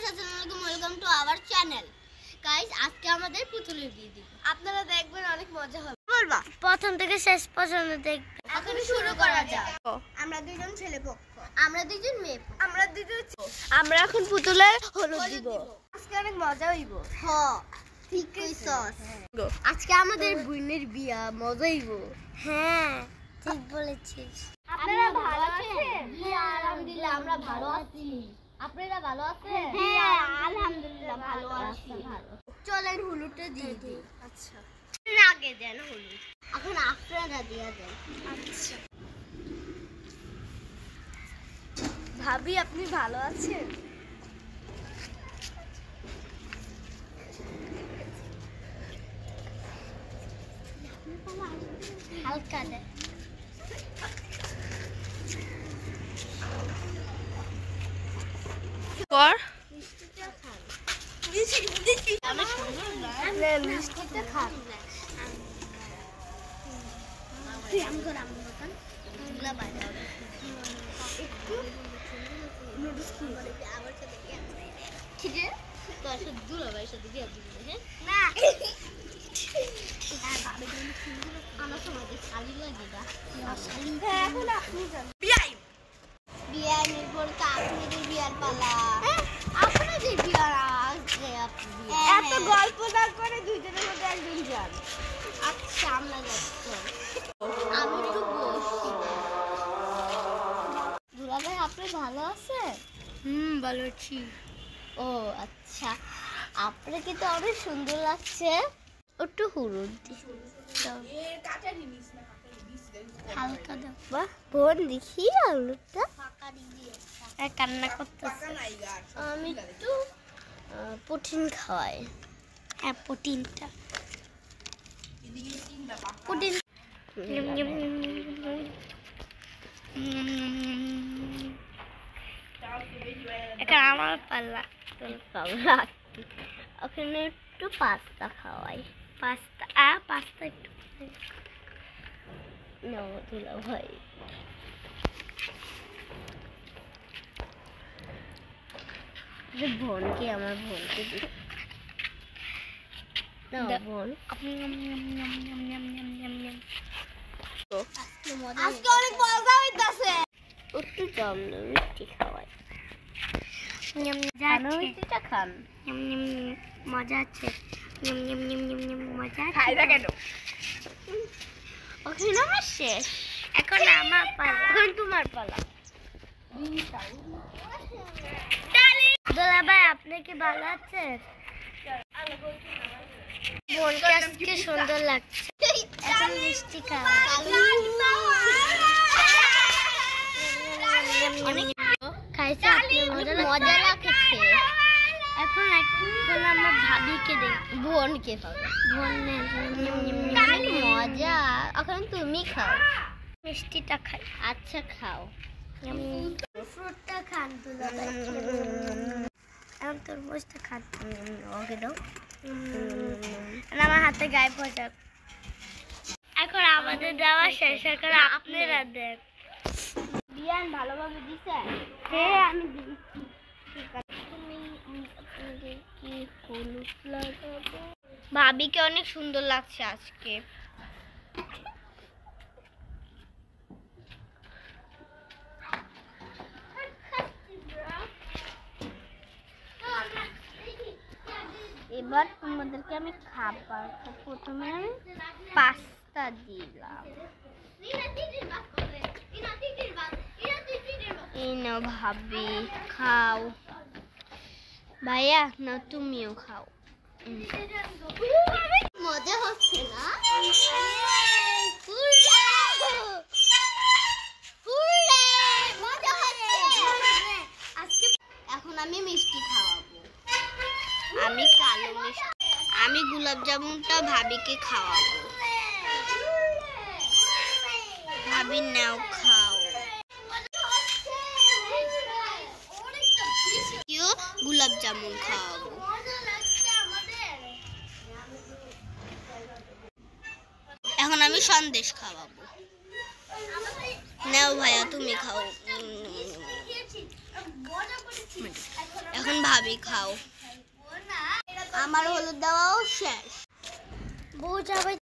Guys, আসসালামু আলাইকুম, welcome to our channel. Guys, আজকে আমাদের পুতুলের বিয়ে দিব। আপনারা দেখবেন, অনেক মজা হবে। বলবা প্রথম থেকে শেষ পর্যন্ত দেখবেন। এখন শুরু করা যাক। আমরা দুইজন ছেলে পক্ষ, আমরা দুইজন মেয়ে পক্ষ, আমরা দুইজন। আমরা এখন পুতুলের হলুদ দিব। আজকে অনেক মজা হইব। হ্যাঁ, ঠিক কইছস। আজকে আমাদের বোনের বিয়া, মজা হইব। হ্যাঁ, ঠিক বলেছিস। আপনারা ভালো আছেন? হ্যাঁ, আলহামদুলিল্লাহ আমরা ভালো আছি। আপনারা ভালো আছেন? হ্যাঁ, আলহামদুলিল্লাহ ভালো আছি। চলেন হলুদটা দিয়ে দিই। আচ্ছা, আগে দেন হলুদ, এখন আপনারা দিয়ে দেন। আচ্ছা ভাবি, আপনি ভালো আছেন? হালকা দে। কর মিষ্টিটা খান। অনেক সুন্দর না? মিষ্টিটা খান। তুই আমগো দোকান গুলা বাজা একটু নুডলস কি করে আমার সাথে কি আছে ঠিক আছে তোর সাথে দুলা ভাই সাথে বিয়ে দিবি হ্যাঁ না আমার সময় খালি লাগে না এখন আপনি যান বিয়ে নির্ভর তা আপনাদের বিয়ার পালা আপনাদের বিয়ার আসছে আপনি এত গল্প না করে দুইজনের মধ্যে একজন যান আচ্ছা আমরা যাচ্ছি আমি একটু বসছি দুলা ভাই আপনি ভালো আছেন ভালো আছি। ও আচ্ছা আপনাকে তো অনেক সুন্দর লাগছে একটু হলুদ হালকা দাও। বাহ বোন দেখি হলুদটা কান্না করতেছে। আমি একটু প্রোটিন খাওয়াই হ্যাঁ, প্রোটিনটা। প্রোটিন এখন আমার পাল্লা। ওখানে একটু পাস্তা খাওয়াই পাস্তা পাস্তা একটু নাও দুলা ভাই বোনকে আমার বোনকে দিই নাও বোন আজকে অনেক মজা হইতাছে একটু জম না মিষ্টি খাওয়াই মিষ্টিটা খান মজা আছে। মজা আছে। খাই না কেন ওখানে আমার শেষ এখন আমার পালা। এখন তোমার পালা দোলা ভাই, আপনি কি ভালো আছেন? বোনকে আজকে সুন্দর লাগছে। এখন মিষ্টি খাওয়া। খাইছে আপনি? মজা লাগছে এখন আমার ভাবিকে দেখ। বোনকে পাবো মজা এখন তুমি খাও মিষ্টিটা খাই। আচ্ছা খাও ফ্রুটটা খান তুলা। এখন তরমুজটা খান। ওকে দাও আমার হাতে গায়ে পড়া। এখন আমাদের দেওয়া শেষ। এখন আপনারা দেন। বিয়ান ভালোভাবে দিছে হ্যাঁ, আমি দিই। কি হলুদ লাগাবো ভাবিকে অনেক সুন্দর লাগছে আজকে। এবার তোমাদেরকে আমি খাবার প্রথমে আমি পাস্তা দিলাম এই নাও ভাবি খাও ভাইয়া না তুমিও খাও মজা হচ্ছে না এখন আমি মিষ্টি খাওয়াবো আমি কালো মিষ্টি আমি গোলাপ জামুনটা ভাবিকে খাওয়াবো ভাবি নাও খাও গোলাপ জামুন খাওয়াবো এখন আমি সন্দেশ খাওয়াবো নাও ভাইয়া তুমি খাও এখন ভাবি খাও। আমার হলুদ দেওয়াও শেষ। বউ যাবে